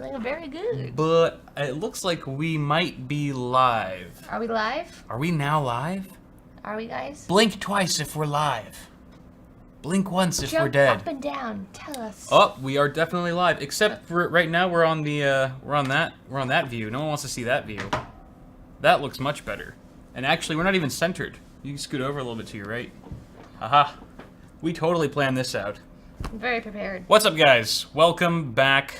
something very good. But it looks like we might be live. Are we live? Are we now live? Are we, guys? Blink twice if we're live. Blink once if Jump we're dead. up and down. Tell us. Oh, we are definitely live. Except for right now, we're on the we're on that view. No one wants to see that view. That looks much better. And actually, we're not even centered. You can scoot over a little bit to your right. Aha. We totally planned this out. I'm very prepared. What's up, guys? Welcome back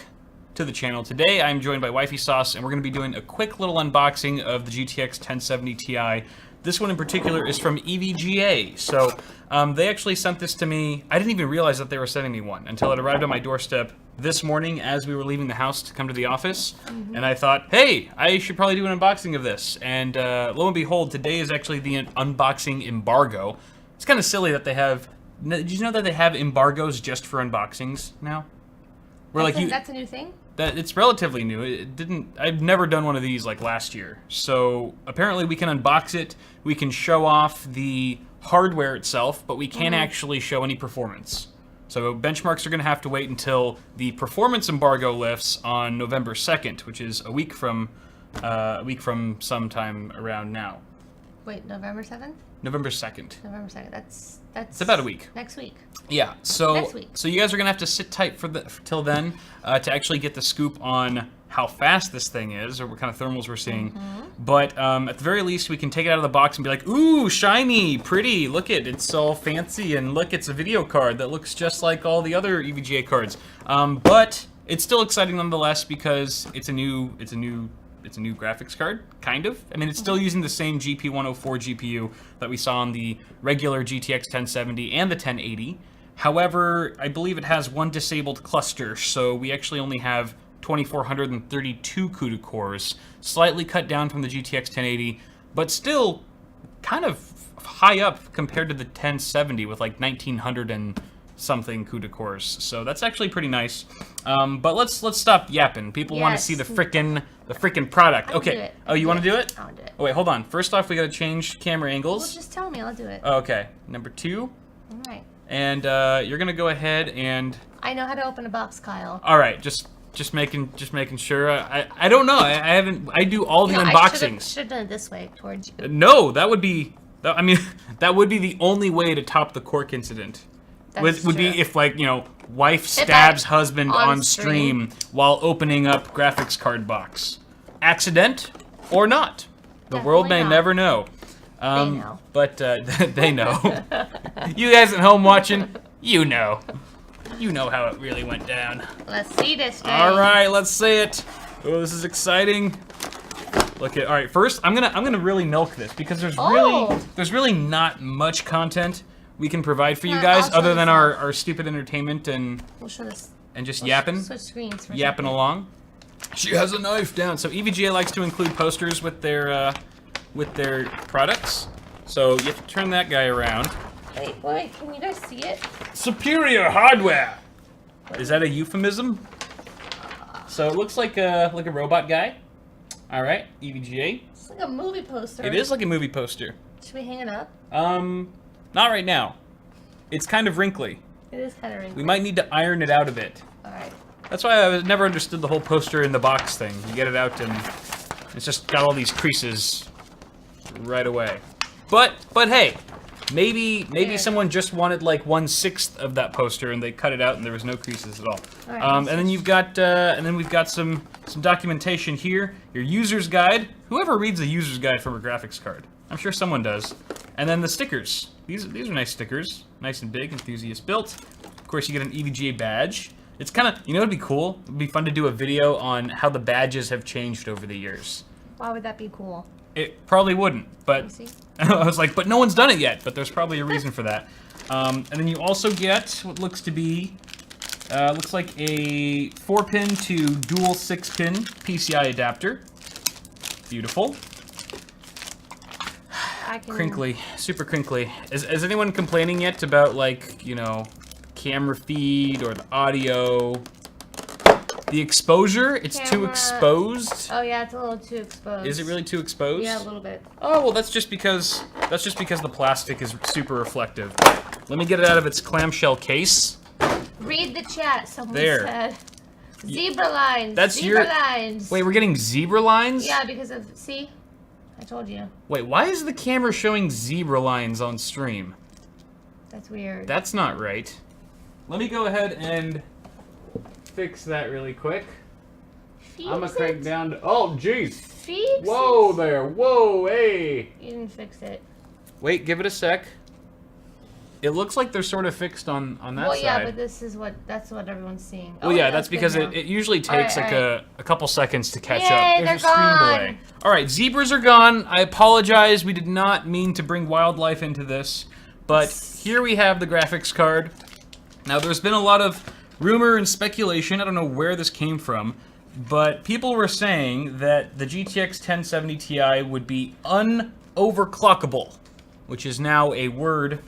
to the channel. Today, I'm joined by Wifey Sauce, and we're going to be doing a quick little unboxing of the GTX 1070 Ti. This one in particular is from EVGA. So, they actually sent this to me. I didn't even realize that they were sending me one until it arrived on my doorstep this morning as we were leaving the house to come to the office. And I thought, hey, I should probably do an unboxing of this. And lo and behold, today is actually the unboxing embargo. It's kind of silly that they have... Did you know that they have embargoes just for unboxings now? Where That's a new thing? That it's relatively new. I've never done one of these like last year. So apparently we can unbox it. We can show off the hardware itself, but we can't actually show any performance. So benchmarks are going to have to wait until the performance embargo lifts on November 2nd, which is a week from sometime around now. Wait, November 7th? November 2nd. November 2nd. That's It's about a week. Next week. Yeah, so Next week. So you guys are gonna have to sit tight till then to actually get the scoop on how fast this thing is, or what kind of thermals we're seeing. But at the very least, we can take it out of the box and be like, ooh, shiny, pretty, look it's all fancy, and look, it's a video card that looks just like all the other EVGA cards. But it's still exciting nonetheless because it's a new graphics card, kind of. I mean, it's still using the same GP104 GPU that we saw on the regular GTX 1070 and the 1080. However, I believe it has one disabled cluster, so we actually only have 2432 CUDA cores, slightly cut down from the GTX 1080, but still kind of high up compared to the 1070 with like 1900 and something CUDA cores. So that's actually pretty nice. But let's stop yapping. People want to see the frickin' product. Okay. Oh, you want to do it? I'll do it. Oh wait, hold on. First off, we gotta change camera angles. Well, just tell me. I'll do it. Oh, okay. Number 2. All right. And you're gonna go ahead and. I know how to open a box, Kyle. All right. Just making sure. I don't know. I haven't. I do all the unboxings. I should have done it this way towards you. No, that would be. I mean, that would be the only way to top the cork incident. Would be if, like, you know, wife stabs husband on stream while opening up graphics card box. Accident or not. The world may never know. They know. But they know. You guys at home watching, you know. You know how it really went down. Let's see this thing. All right, let's see it. Oh, this is exciting. Look at. All right, first I'm gonna really milk this because there's really not much content we can provide for you guys other than our stupid entertainment and we'll show this. And just yapping. Switch screens for yapping along. She has a knife down. So EVGA likes to include posters with their products. So you have to turn that guy around. Wait, can you guys see it? Superior hardware. Is that a euphemism? So it looks like a robot guy. All right, EVGA. It's like a movie poster. It is like a movie poster. Should we hang it up? Not right now. It's kind of wrinkly. It is kind of wrinkly. We might need to iron it out a bit. All right. That's why I never understood the whole poster in the box thing. You get it out and it's just got all these creases right away. But hey, maybe someone just wanted like 1/6 of that poster and they cut it out and there was no creases at all. Right, and then you've got we've got some documentation here. Your user's guide. Whoever reads a user's guide from a graphics card? I'm sure someone does. And then the stickers. These are nice stickers. Nice and big, enthusiast built. Of course, you get an EVGA badge. It's kind of, you know, it'd be cool. It'd be fun to do a video on how the badges have changed over the years. Why would that be cool? It probably wouldn't, but I was like, but no one's done it yet. But there's probably a reason for that. And then you also get what looks to be, looks like a 4-pin to dual 6-pin PCI adapter. Beautiful. Crinkly, super crinkly. Is anyone complaining yet about, like, you know, camera feed or the audio? The exposure, it's too exposed. Oh yeah, it's a little too exposed. Is it really too exposed? Yeah, a little bit. Oh well, that's just because the plastic is super reflective. Let me get it out of its clamshell case. Read the chat. Someone there. said. Zebra lines. That's zebra your- lines. Wait, we're getting zebra lines? Yeah, because of see, I told you. Wait, why is the camera showing zebra lines on stream? That's weird. That's not right. Let me go ahead and fix that really quick. Fix I'm gonna crank it. down to... Oh, jeez. Fix Whoa it. there. Whoa, hey. You didn't fix it. Wait, give it a sec. It looks like they're sort of fixed on that Well, side. yeah, but that's what everyone's seeing. Well, Oh, yeah, that's good because now. it usually takes Alright, like a couple seconds to catch Yay, up. they're a stream gone. delay. All right, zebras are gone. I apologize. We did not mean to bring wildlife into this, but here we have the graphics card. Now, there's been a lot of rumor and speculation. I don't know where this came from, but people were saying that the GTX 1070 Ti would be unoverclockable, which is now a word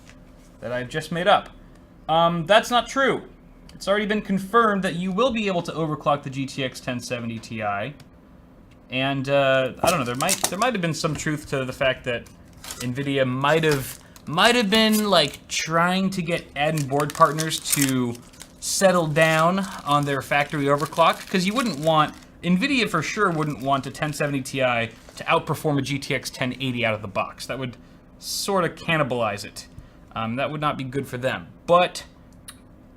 that I've just made up. That's not true. It's already been confirmed that you will be able to overclock the GTX 1070 Ti. And I don't know, there might have been some truth to the fact that NVIDIA might have been like trying to get add-in board partners to settle down on their factory overclock, because you wouldn't want NVIDIA for sure wouldn't want a 1070 Ti to outperform a GTX 1080 out of the box. That would sort of cannibalize it. That would not be good for them. But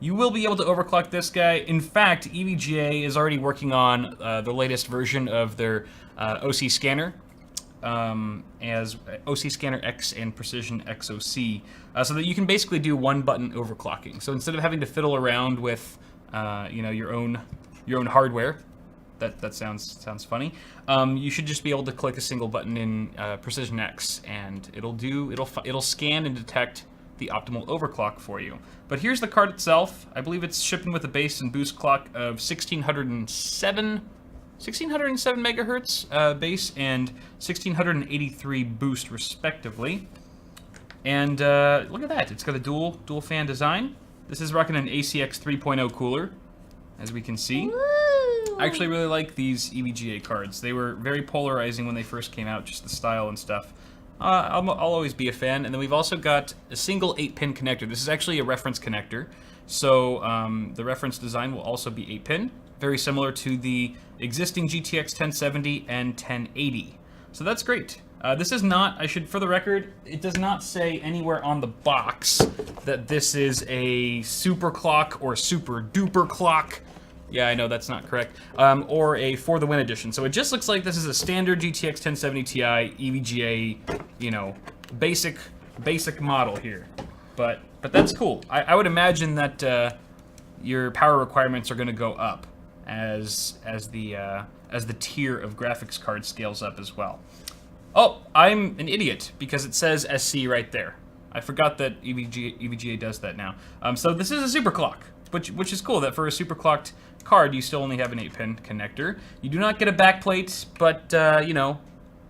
you will be able to overclock this guy. In fact, EVGA is already working on the latest version of their OC scanner, as OC Scanner X and Precision XOC, so that you can basically do one-button overclocking. So instead of having to fiddle around with, you know, your own hardware, that sounds funny. You should just be able to click a single button in Precision X, and it'll scan and detect the optimal overclock for you. But here's the card itself. I believe it's shipping with a base and boost clock of 1607 megahertz base and 1683 boost respectively. And look at that, it's got a dual fan design. This is rocking an ACX 3.0 cooler, as we can see. Woo! I actually really like these EVGA cards. They were very polarizing when they first came out, just the style and stuff. I'll always be a fan. And then we've also got a single 8-pin connector. This is actually a reference connector. So the reference design will also be 8-pin, very similar to the existing GTX 1070 and 1080. So that's great. This is not, for the record, it does not say anywhere on the box that this is a super clock or super duper clock. Yeah, I know that's not correct. Or a For the Win edition. So it just looks like this is a standard GTX 1070 Ti EVGA, you know, basic model here. But that's cool. I would imagine that your power requirements are going to go up as the tier of graphics card scales up as well. Oh, I'm an idiot because it says SC right there. I forgot that EVGA does that now. So this is a super clock, which is cool that for a super clocked card, you still only have an 8-pin connector. You do not get a backplate, but you know,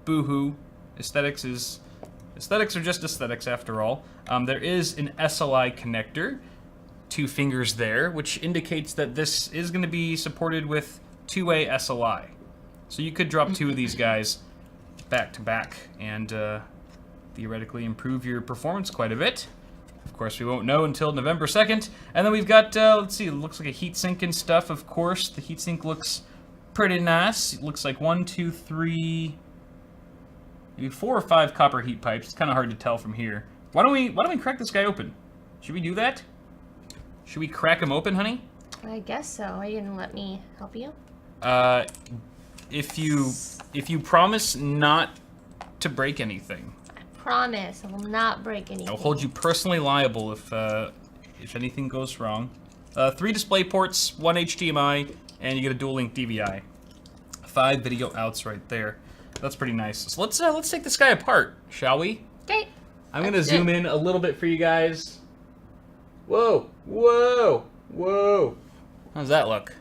boo-hoo. Aesthetics are just aesthetics after all. There is an SLI connector, 2 fingers there, which indicates that this is going to be supported with 2-way SLI. So you could drop 2 of these guys back to back and theoretically improve your performance quite a bit. Of course, we won't know until November 2nd. And then we've got, let's see, it looks like a heatsink and stuff, of course. The heatsink looks pretty nice. It looks like 1, 2, 3, maybe 4 or 5 copper heat pipes. It's kind of hard to tell from here. Why don't we crack this guy open? Should we do that? Should we crack him open, honey? I guess so. Are you gonna let me help you? If you promise not to break anything. Promise, I will not break anything. I'll hold you personally liable if anything goes wrong. 3 display ports, 1 HDMI, and you get a dual-link DVI. 5 video outs right there. That's pretty nice. So let's take this guy apart, shall we? Okay. I'm gonna zoom in a little bit for you guys. Whoa, whoa, whoa! How's that look?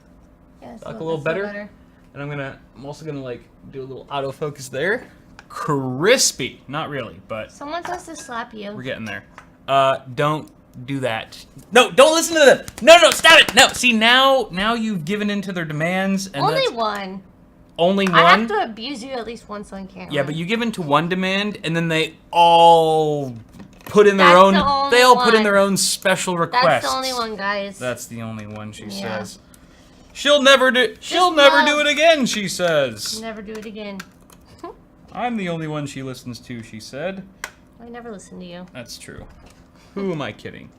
Yeah, Look a little better? And I'm also gonna like do a little autofocus there. Crispy, not really, but Someone supposed to slap you. we're getting there. Don't do that. No, don't listen to them. No, stop it. No, see now you've given in to their demands. And Only one. Only one. I have to abuse you at least once on camera. Yeah, but you give in to one demand, and then they all put in their That's own. the only They all put in one. their own special requests. That's the only one, guys. That's the only one, she Yeah. says. She'll never do love. it again, she says. Never do it again. I'm the only one she listens to, she said. I never listen to you. That's true. Who am I kidding?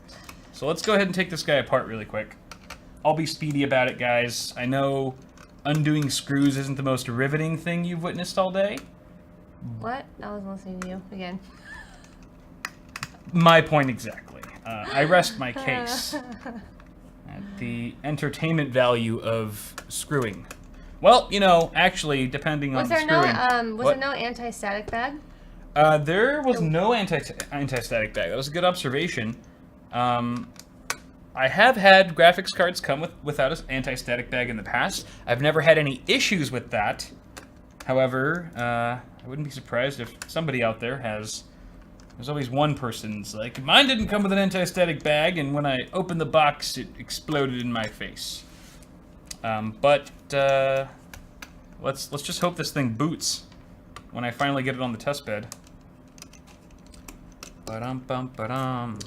So let's go ahead and take this guy apart really quick. I'll be speedy about it, guys. I know undoing screws isn't the most riveting thing you've witnessed all day. What? I was listening to you again. My point exactly. I rest my case at the entertainment value of screwing. Well, you know, actually, depending on screwing. Was there no anti-static bag? There was no anti-static bag. That was a good observation. I have had graphics cards come without an anti-static bag in the past. I've never had any issues with that. However, I wouldn't be surprised if somebody out there has. There's always one person's like, mine didn't come with an anti-static bag, and when I opened the box, it exploded in my face. But let's just hope this thing boots when I finally get it on the test bed. Ba-dum-bum-ba-dum.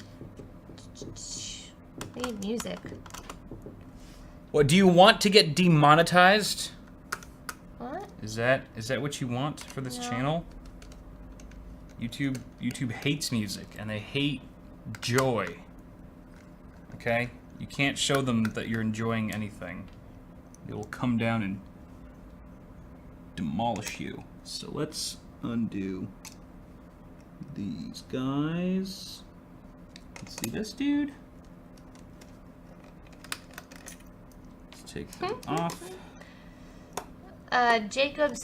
We need music. What, do you want to get demonetized? What? Is that what you want for this channel? YouTube hates music and they hate joy. Okay? You can't show them that you're enjoying anything. They will come down and demolish you. So let's undo these guys. Let's see this dude. Let's take them off. Jacob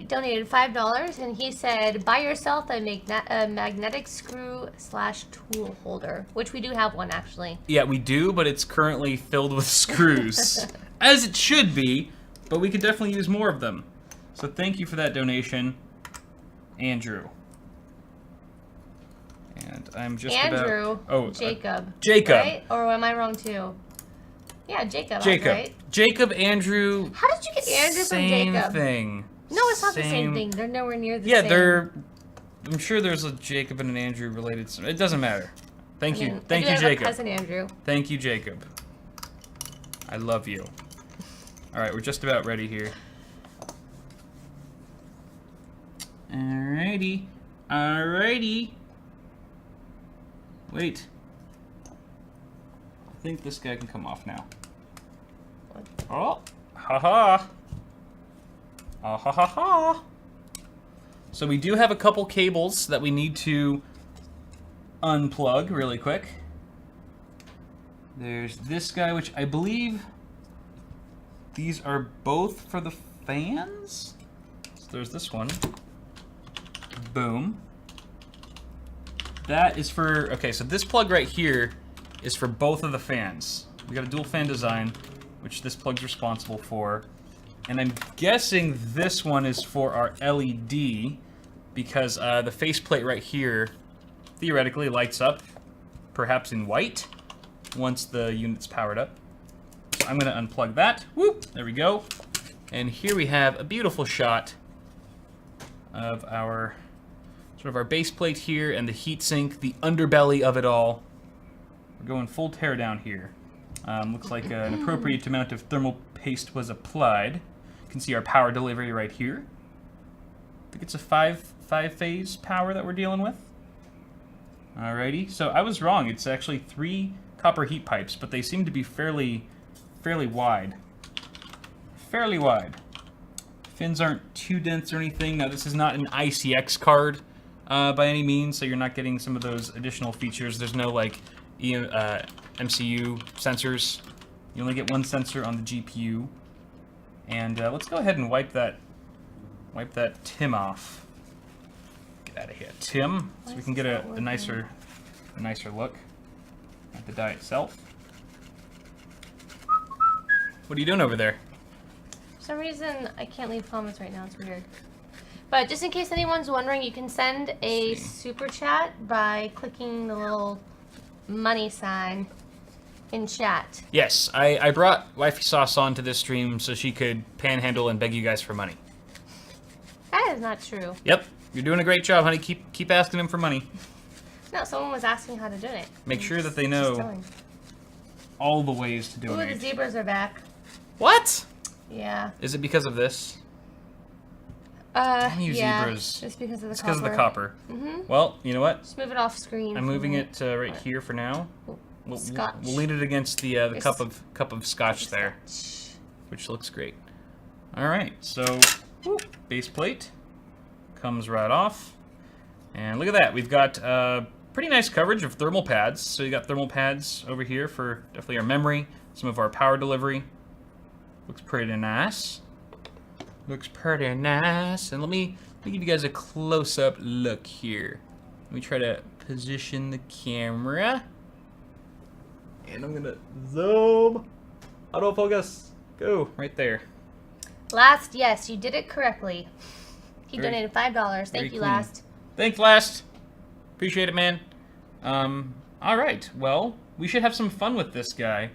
donated $5, and he said, buy yourself a magnetic screw/tool holder, which we do have one actually. Yeah, we do, but it's currently filled with screws, as it should be. But we could definitely use more of them. So thank you for that donation, Andrew. And I'm just Jacob. Jacob. Right? Or am I wrong too? Yeah, Jacob. Right? Jacob, Andrew. How did you get Andrew from Jacob? Same thing. No, it's not the same thing. They're nowhere near the same. Yeah, I'm sure there's a Jacob and an Andrew related. It doesn't matter. Thank you, Jacob. Cousin Andrew. Thank you, Jacob. I love you. All right, we're just about ready here. Alrighty. Wait. I think this guy can come off now. What? Oh, haha. Ah ha ha ha. So we do have a couple cables that we need to unplug really quick. There's this guy, which I believe these are both for the fans. So there's this one. Boom. That is for, okay, so this plug right here is for both of the fans. We got a dual fan design, which this plug's responsible for. And I'm guessing this one is for our LED because the faceplate right here theoretically lights up, perhaps in white, once the unit's powered up. So I'm gonna unplug that. Whoop, there we go. And here we have a beautiful shot of our sort of our base plate here and the heatsink, the underbelly of it all. We're going full tear down here. Looks like an appropriate amount of thermal paste was applied. You can see our power delivery right here. I think it's a five-phase power that we're dealing with. Alrighty, so I was wrong. It's actually 3 copper heat pipes, but they seem to be fairly wide. Fairly wide. Fins aren't too dense or anything. Now this is not an ICX card by any means, so you're not getting some of those additional features. There's no like MCU sensors. You only get one sensor on the GPU. And let's go ahead and wipe that TIM off. Get out of here, TIM, so we can get a nicer look at the die itself. What are you doing over there? For some reason, I can't leave comments right now. It's weird. But just in case anyone's wondering, you can send a super chat by clicking the little money sign in chat. Yes, I brought Wifey Sauce onto this stream so she could panhandle and beg you guys for money. That is not true. Yep, you're doing a great job, honey. Keep asking him for money. No, someone was asking how to do it. Make sure that they know all the ways to donate. Ooh, the zebras are back. What? Yeah. Is it because of this? Damn you yeah. zebras. It's because of the It's copper. because of the copper. Mm-hmm. Well, you know what? Just move it off screen. I'm for moving me. it right here for now. Scotch. We'll lean it against the Yes. cup of scotch there, Scotch. which looks great. All right, so base plate comes right off, and look at that. We've got pretty nice coverage of thermal pads. So you got thermal pads over here for definitely our memory, some of our power delivery. Looks pretty nice. Looks pretty nice. And let me give you guys a close-up look here. Let me try to position the camera. And I'm gonna zoom. Autofocus. Go right there. Last, yes, you did it correctly. He Very- donated $5. very Thank you, clean. Last. Thanks, Last. Appreciate it, man. All right. Well, we should have some fun with this guy.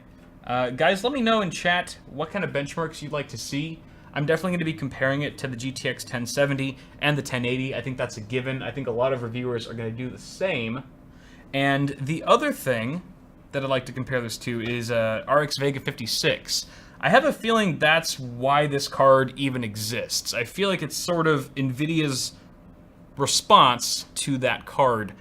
Guys, let me know in chat what kind of benchmarks you'd like to see. I'm definitely going to be comparing it to the GTX 1070 and the 1080. I think that's a given. I think a lot of reviewers are going to do the same. And the other thing that I'd like to compare this to is RX Vega 56. I have a feeling that's why this card even exists. I feel like it's sort of NVIDIA's response to that card.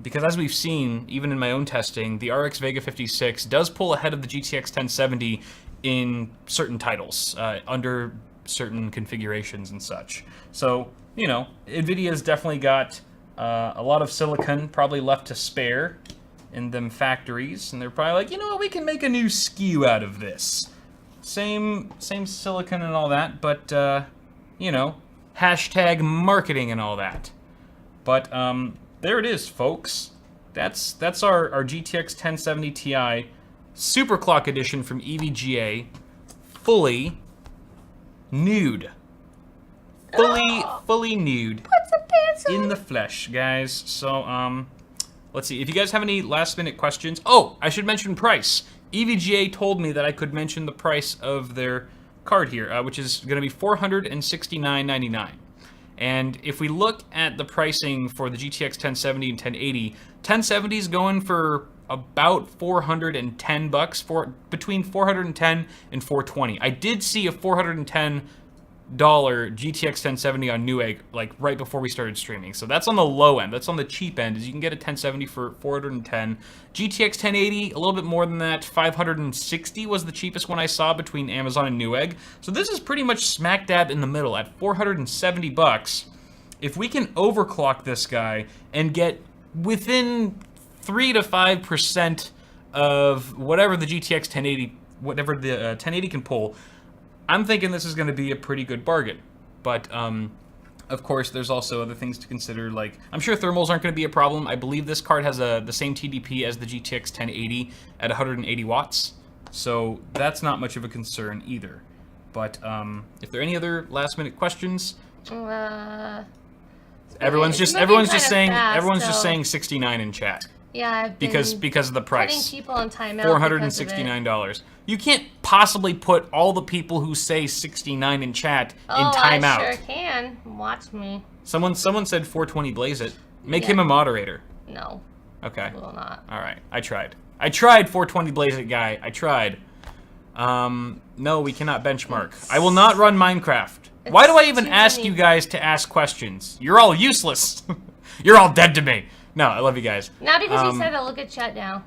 Because as we've seen, even in my own testing, the RX Vega 56 does pull ahead of the GTX 1070 in certain titles, under certain configurations and such. So, you know, NVIDIA's definitely got a lot of silicon probably left to spare in them factories, and they're probably like, you know what, we can make a new SKU out of this. Same silicon and all that, but, you know, hashtag marketing and all that. But, there it is, folks. That's our GTX 1070 Ti Superclock edition from EVGA, fully nude. Fully nude. Put some pants on. In the flesh, guys. So, let's see. If you guys have any last-minute questions... Oh, I should mention price. EVGA told me that I could mention the price of their card here, which is going to be $469.99. And if we look at the pricing for the GTX 1070 and 1080, 1070 is going for about $410, between $410 and $420. I did see a $410 GTX 1070 on Newegg like right before we started streaming. So that's on the low end. That's on the cheap end, is you can get a 1070 for $410. GTX 1080, a little bit more than that. $560 was the cheapest one I saw between Amazon and Newegg. So this is pretty much smack dab in the middle at $470. If we can overclock this guy and get within 3 to 5% of whatever the GTX 1080, whatever the 1080 can pull, I'm thinking this is going to be a pretty good bargain. But, of course, there's also other things to consider, like, I'm sure thermals aren't going to be a problem. I believe this card has the same TDP as the GTX 1080 at 180 watts, so that's not much of a concern either. But, if there are any other last-minute questions... everyone's just saying 69 in chat. Yeah, I've been because of the price. putting people on timeout $469. You can't possibly put all the people who say 69 in chat in timeout. I sure can. Watch me. Someone said 420 blaze it. Make Yeah. him a moderator. No, Okay. I will not. All right. I tried 420 blaze it guy. I tried. No, we cannot benchmark. I will not run Minecraft. Why do I even ask you guys to ask questions? You're all useless. You're all dead to me. No, I love you guys. Not because you said that. Look at chat now.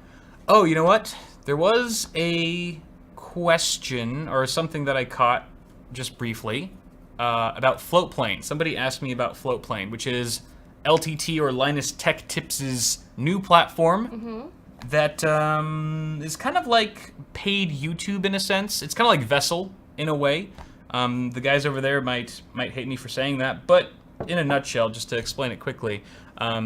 Oh, you know what? There was a question or something that I caught just briefly about Floatplane. Somebody asked me about Floatplane, which is LTT or Linus Tech Tips' new platform that is kind of like paid YouTube in a sense. It's kind of like Vessel in a way. The guys over there might hate me for saying that, but in a nutshell, just to explain it quickly,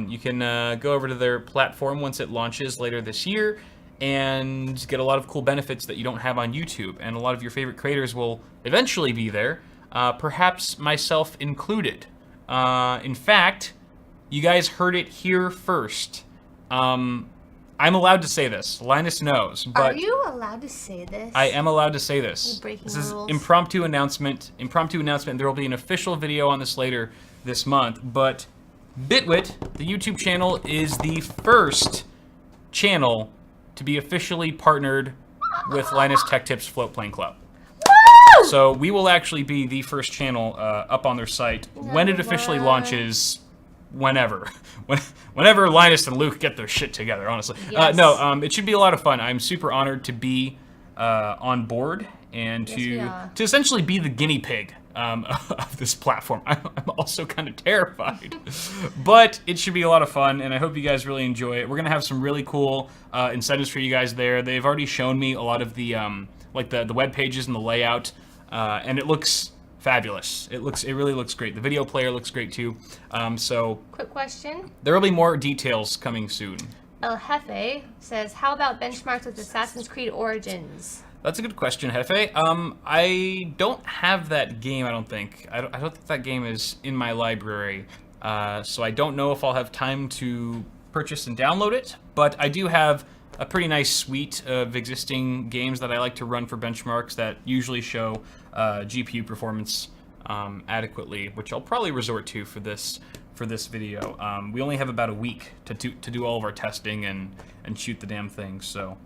you can go over to their platform once it launches later this year and get a lot of cool benefits that you don't have on YouTube. And a lot of your favorite creators will eventually be there, perhaps myself included. In fact, you guys heard it here first. I'm allowed to say this. Linus knows, but... Are you allowed to say this? I am allowed to say this. You're breaking This is rules. impromptu announcement. There will be an official video on this later this month, but Bitwit, the YouTube channel, is the first channel to be officially partnered with Linus Tech Tips Floatplane Club. So we will actually be the first channel up on their site when it officially launches. Whenever Linus and Luke get their shit together, honestly. Yes. It should be a lot of fun. I'm super honored to be on board and to essentially be the guinea pig of this platform. I'm also kind of terrified, but it should be a lot of fun, and I hope you guys really enjoy it. We're gonna have some really cool incentives for you guys there. They've already shown me a lot of the like the web pages and the layout, and it looks fabulous. It really looks great. The video player looks great too. So quick question. There will be more details coming soon. El Jefe says, how about benchmarks with Assassin's Creed Origins? That's a good question, Jefe. I don't have that game, I don't think. I don't think that game is in my library. So I don't know if I'll have time to purchase and download it, but I do have a pretty nice suite of existing games that I like to run for benchmarks that usually show GPU performance adequately, which I'll probably resort to for this video. We only have about a week to do all of our testing and shoot the damn thing, so.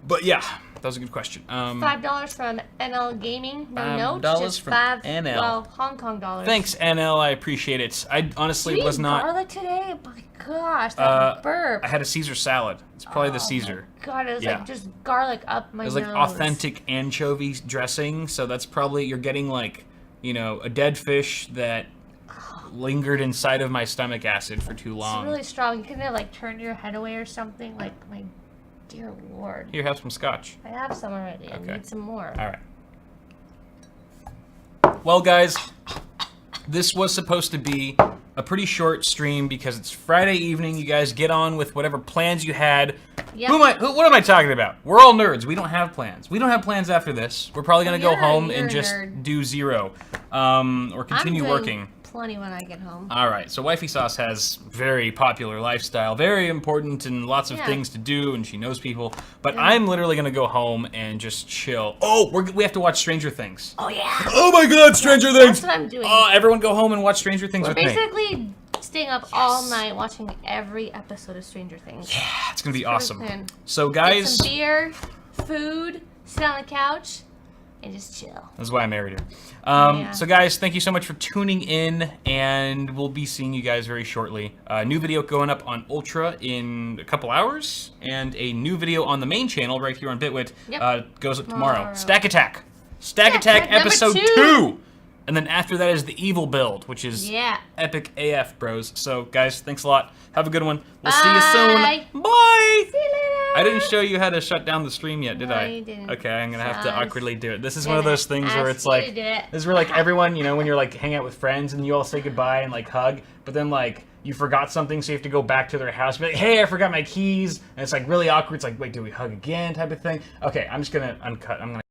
But yeah, that was a good question. $5 from NL Gaming. No notes. Just from five. NL. Well, Hong Kong dollars. Thanks, NL. I appreciate it. I honestly was not. Garlic today? Oh my gosh, that burp. I had a Caesar salad. It's probably the Caesar. My God, it was like just garlic up my nose. It was like authentic anchovy dressing. So that's probably you're getting like, you know, a dead fish that lingered inside of my stomach acid for too long. It's really strong. You couldn't have like turned your head away or something. Like my. Dear Lord. Here, have some scotch. I have some already. I need some more. All right. Well, guys, this was supposed to be a pretty short stream because it's Friday evening. You guys get on with whatever plans you had. Yep. What am I talking about? We're all nerds. We don't have plans. We don't have plans after this. We're probably going to go home and just do zero or continue working. Plenty when I get home. All right, so Wifey Sauce has very popular lifestyle, very important and lots of things to do, and she knows people. But I'm literally gonna go home and just chill. Oh, we have to watch Stranger Things. Oh yeah. Oh my God, Stranger Things. That's what I'm doing. Oh, everyone go home and watch Stranger Things with me. We're basically staying up all night watching every episode of Stranger Things. Yeah, it's gonna be awesome. So guys, get some beer, food, sit on the couch. And just chill. That's why I married her. So guys, thank you so much for tuning in, and we'll be seeing you guys very shortly. New video going up on Ultra in a couple hours, and a new video on the main channel right here on Bitwit goes up tomorrow. Stack Attack episode 2! And then after that is the Evil build, which is epic AF, bros. So guys, thanks a lot. Have a good one. We'll see you soon. Bye! See you later! I didn't show you how to shut down the stream yet, did I? You didn't. Okay, I'm gonna have to awkwardly do it. This is one of those things where it's like, this is where like everyone, you know, when you're like hang out with friends and you all say goodbye and like hug, but then like you forgot something, so you have to go back to their house and be like, hey, I forgot my keys, and it's like really awkward. It's like, wait, do we hug again? Type of thing. Okay, I'm just gonna uncut. I'm gonna.